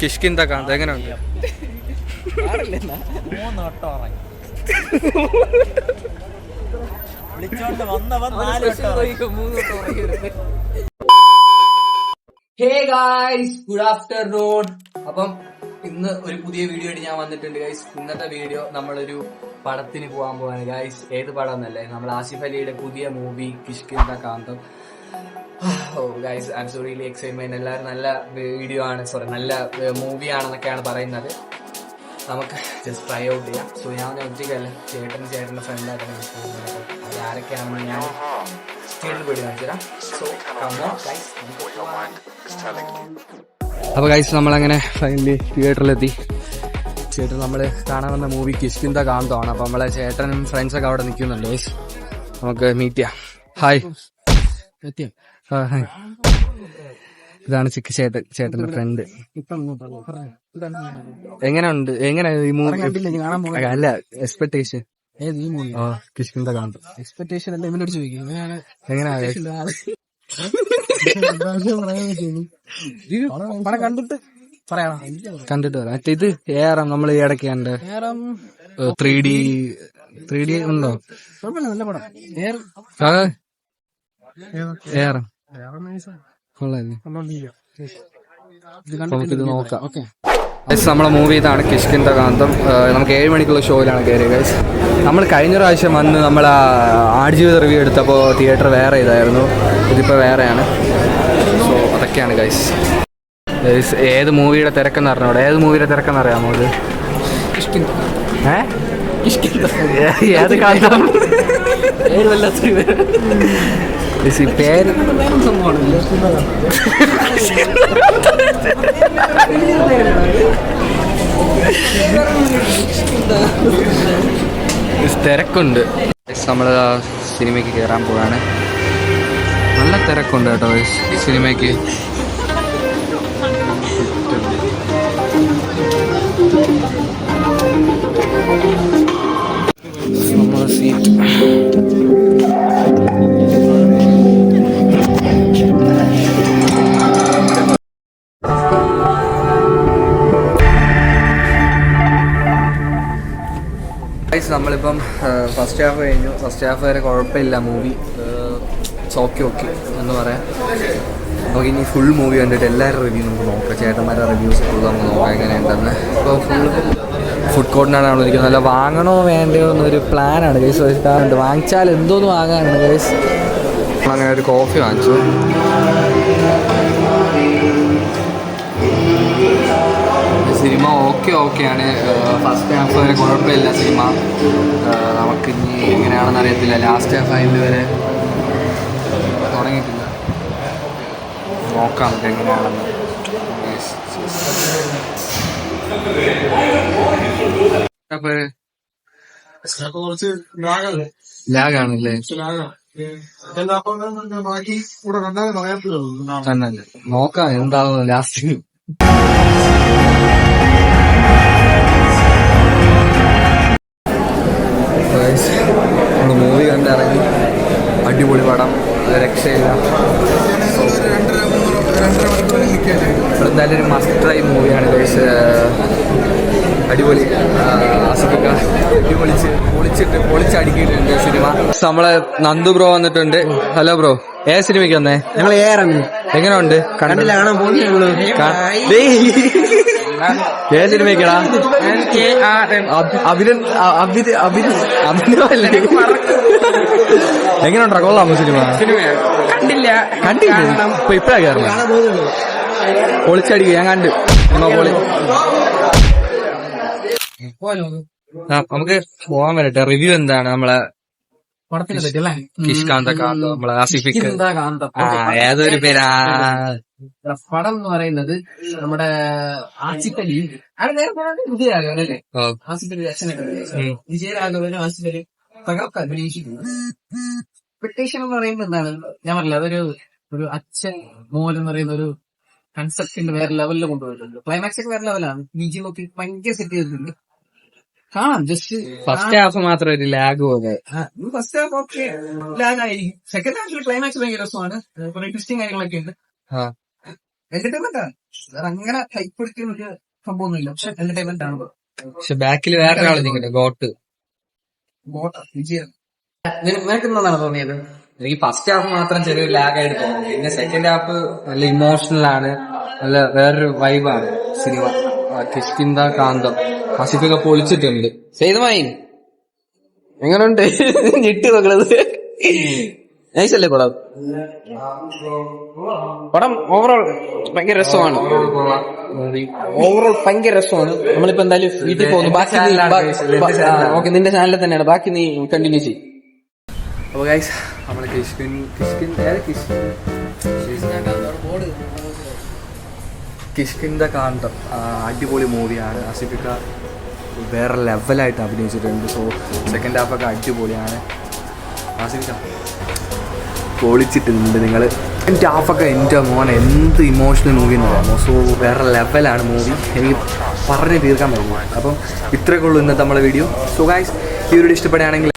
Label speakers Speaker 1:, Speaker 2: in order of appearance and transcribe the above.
Speaker 1: കിഷ്കിന്ത കാന്ത എങ്ങനെയുണ്ട്? Hey guys, good afternoon. അപ്പം ഇന്ന് ഒരു പുതിയ വീഡിയോ ആയിട്ട് ഞാൻ വന്നിട്ടുണ്ട് ഗൈസ്. ഇന്നത്തെ വീഡിയോ നമ്മളൊരു പടത്തിന് പോകാൻ പോവാണ് ഗൈസ്. ഏത് പടം എന്നല്ലേ, നമ്മൾ ആസിഫ് അലിയുടെ പുതിയ movie Kishkindha Kaandam. Oh guys, I am so really excitement. എല്ലാവരും നല്ല വീഡിയോ ആണ്, നല്ല മൂവി ആണെന്നൊക്കെയാണ് പറയുന്നത്. നമുക്ക് ജസ്റ്റ് ട്രൈ ഔട്ട് ചെയ്യാം. സോ ഞാൻ ഒറ്റയ്ക്കല്ല, ചേട്ടൻ്റെ ഫ്രണ്ടായിട്ടാണ് പോകുന്നത്. അത് ആരൊക്കെയാണെന്ന് ഞാൻ സ്റ്റേഡിൽ പോയി കാണിച്ചു തരാം. സോ അപ്പൊ ഗൈസ്, നമ്മളങ്ങനെ ഫൈനലി തിയേറ്ററിലെത്തി. നമ്മൾ കാണാൻ വന്ന മൂവി കിഷ്കിന്ത കാന്തമാണ്. അപ്പൊ നമ്മളെ ചേട്ടനും ഫ്രണ്ട്സൊക്കെ അവിടെ നിൽക്കുന്നുണ്ട് ഗൈസ്. നമുക്ക് മീറ്റ് ചെയ്യാം. ഹായ്. ഇതാണ് ചേട്ടന്റെ ഫ്രണ്ട്. എങ്ങനെയുണ്ട്? എങ്ങനെ ഈ മൂവി? അല്ല, എക്സ്പെക്ടേഷൻ കിഷ്കിന്ത കാന്തം. എക്സ്പെക്ടേഷൻ അല്ല, ഇവനോട് ചോദിക്കും എങ്ങനെയാ കണ്ടിട്ട് വരാം. മറ്റേ ഇത് ഏറാം നമ്മൾ ഈ ഇടയ്ക്ക് കണ്ട് 3D ഉണ്ടോ? ഏറാം നമുക്കിത് നോക്കാം. നമ്മളെ മൂവി ഇതാണ് കിഷ്കിന്ത കാന്തം. നമുക്ക് 7 മണിക്കുള്ള ഷോയിലാണ് കയറിയത് ഗൈസ്. നമ്മൾ കഴിഞ്ഞ പ്രാവശ്യം വന്ന് നമ്മൾ ആടുജീവിത റിവ്യൂ എടുത്തപ്പോൾ തിയേറ്റർ വേറെ ഇതായിരുന്നു, ഇതിപ്പോൾ വേറെയാണ്. സോ അതൊക്കെയാണ് ഗൈസ്. ഏത് മൂവിയുടെ തിരക്കെന്ന് പറഞ്ഞോടെ? ഏത് മൂവിയുടെ തിരക്കെന്ന് അറിയാമോ? ഇത് ഏത് കാന്തം? പേര് തിരക്കുണ്ട്. നമ്മള് സിനിമയ്ക്ക് കയറാൻ പോവാണ്. നല്ല തിരക്കുണ്ട് കേട്ടോ സിനിമയ്ക്ക്. നമ്മളെ സീറ്റ് നമ്മളിപ്പം ഫസ്റ്റ് ഹാഫ് കഴിഞ്ഞു. ഫസ്റ്റ് ഹാഫ് വരെ കുഴപ്പമില്ല മൂവി. ഓക്കെ എന്ന് പറയാം. നമുക്ക് ഇനി ഫുൾ മൂവി കണ്ടിട്ട് എല്ലാവരും റിവ്യൂ നമുക്ക് നോക്കാം. ചേട്ടന്മാരുടെ റിവ്യൂസ് ഫുൾ നമുക്ക് നോക്കാം എങ്ങനെയുണ്ടെന്ന്. ഇപ്പോൾ ഫുള്ള് ഫുഡ് കോർട്ടിനാണ് നമ്മളിരിക്കുന്നത്. നല്ല വാങ്ങണോ വേണ്ടയോ എന്നൊരു പ്ലാനാണ് ഗൈസ്. വാങ്ങിച്ചാൽ എന്തോന്ന് വാങ്ങാനാണ് ഗൈസ്. നമ്മളങ്ങനെ ഒരു കോഫി വാങ്ങിച്ചു. സിനിമ ഓക്കെയാണ്. ഫസ്റ്റ് ഹാഫ് വരെ കുഴപ്പമില്ല സിനിമ. നമുക്കിനി എങ്ങനെയാണെന്ന് അറിയത്തില്ല. ലാസ്റ്റ് ഹാഫ് അതിൻ്റെ വരെ തുടങ്ങിയിട്ടില്ല. നോക്കാം നമുക്ക് എങ്ങനെയാണെന്ന്. ലാഗാണല്ലേ? തന്നല്ലേ, നോക്കാം എന്താവും ലാസ്റ്റ്. നമ്മൾ മൂവി കണ്ടിറങ്ങി. അടിപൊളി പടം, രക്ഷയില്ല. എന്തായാലും ഒരു മസ്റ്റ് ട്രൈ മൂവിയാണ് ഗൈസ്. അടിപൊളി. ആസിഫൊക്കെ പൊളിച്ചടിക്കിയിട്ടുണ്ട് സിനിമ. നമ്മളെ നന്ദു ബ്രോ വന്നിട്ടുണ്ട്. ഹലോ ബ്രോ, ഏത് സിനിമയ്ക്ക് വന്നേ? ഞങ്ങൾ എങ്ങനെയുണ്ട്? കണ്ടില്ല, കാണാൻ പോകുന്നേ. ഏത് സിനിമയ്ക്കാ? അഭിനയല്ലേ? എങ്ങനെയുണ്ടാ? കൊള്ളാമോ സിനിമ? കണ്ടില്ല. ഇപ്പൊ ഇപ്പഴാ കയറണം. പൊളിച്ചടിക്കുക. ഞാൻ കണ്ടു സിനിമ. നമുക്ക് പോകാൻ വരട്ടെ. റിവ്യൂ എന്താണ് നമ്മളെ കിഷ്കിന്ത കാന്തം? നമ്മളെ ആസിഫിക്ക് ഏതൊരു പേരാ
Speaker 2: പടം എന്ന് പറയുന്നത്? നമ്മുടെ ആസിഫ് അലി വിജയരാഘവനല്ലേ? ആസിഫ് അലി അച്ഛനൊക്കെ വിജയരാഘവനും ആസിഫ് അലി തകർക്കാൻ അഭിനയിച്ചിട്ടുണ്ട്. എക്സ്പെക്ടേഷൻ എന്ന് പറയുന്നത് എന്താണ്? ഞാൻ പറഞ്ഞില്ല, ഒരു അച്ഛൻ മോൻ എന്ന് പറയുന്ന ഒരു കൺസെപ്റ്റിന്റെ വേറെ ലെവലിൽ കൊണ്ടുപോയിട്ടുണ്ട്. ക്ലൈമാക്സ് ഒക്കെ വേറെ ലെവലാണ്. ബിജി നോക്കി ഭയങ്കര സെറ്റ് ചെയ്തിട്ടുണ്ട്. കാണാം. ജസ്റ്റ്
Speaker 1: ഫസ്റ്റ് ഹാഫ് മാത്രം ഒരു ലാഗ് പോലെ.
Speaker 2: ഫസ്റ്റ് ഹാഫ് ഓക്കെ ലാഗ് ആയിരിക്കും. സെക്കൻഡ് ഹാഫിൽ ക്ലൈമാക്സ് ഭയങ്കര രസമാണ്. കുറെ ട്വിസ്റ്റിംഗ് കാര്യങ്ങളൊക്കെ ഉണ്ട്. എന്റർടൈൻമെന്റ് ആണ്. വേറെ അങ്ങനെ ടൈപ്പ് എടുക്കുന്ന ഒരു സംഭവമൊന്നുമില്ല. പക്ഷെ എന്റർടൈൻമെന്റ് ആണ്.
Speaker 1: പക്ഷെ ബാക്കിൽ വേറെ ആൾ നിൽക്കട്ടെ, ഗോട്ട്.
Speaker 2: വിജയം നിനക്ക് എന്താണ് തോന്നിയത്?
Speaker 1: എനിക്ക് ഫസ്റ്റ് ഹാഫ് മാത്രം ചെറിയൊരു ലാഗ് ആയിട്ട് തോന്നി. പിന്നെ സെക്കൻഡ് ഹാഫ് നല്ല ഇമോഷണൽ ആണ്, നല്ല വേറൊരു വൈബാണ് സിനിമ. കിഷ്കിന്ദ കാന്തം ആസിഫൊക്കെ പൊളിച്ചിട്ടുണ്ട്. സേതുമായി എങ്ങനെയുണ്ട്? ഞെട്ടി നോക്കണത് നൈസല്ലേ പടം? പടം ഓവറോൾ ഭയങ്കര രസമാണ്. ഓവറോൾ ഭയങ്കര രസമാണ്. നമ്മളിപ്പോ എന്തായാലും വീട്ടിൽ പോകുന്നു. ബാക്കി ഓക്കെ, നിന്റെ ചാനലിൽ തന്നെയാണ്. ബാക്കി നീ കണ്ടിന്യൂ ചെയ്യും. അപ്പോൾ ഗൈസ് നമ്മൾ കിഷ്കിന്ദ കാന്തം അടിപൊളി മൂവിയാണ്. ആസിഫിക്ക വേറെ ലെവലായിട്ട് അഭിനയിച്ചിട്ടുണ്ട്. സോ സെക്കൻഡ് ഹാഫൊക്കെ അടിപൊളിയാണ്. ആസിഫിക്ക പൊളിച്ചിട്ടുണ്ട് നിങ്ങൾ. എൻ്റെ ഹാഫൊക്കെ എൻ്റെ മോനെ എന്ത് ഇമോഷണൽ മൂവി എന്ന് പറയാമോ. സോ വേറെ ലെവലാണ് മൂവി, എനിക്ക് പറഞ്ഞ് തീർക്കാൻ പറ്റില്ല. അപ്പം ഇത്രയൊക്കെ ഉള്ളൂ ഇന്നത്തെ നമ്മളെ വീഡിയോ. സോ ഗൈസ് ഈ വീഡിയോ ഇഷ്ടപ്പെടുകയാണെങ്കിൽ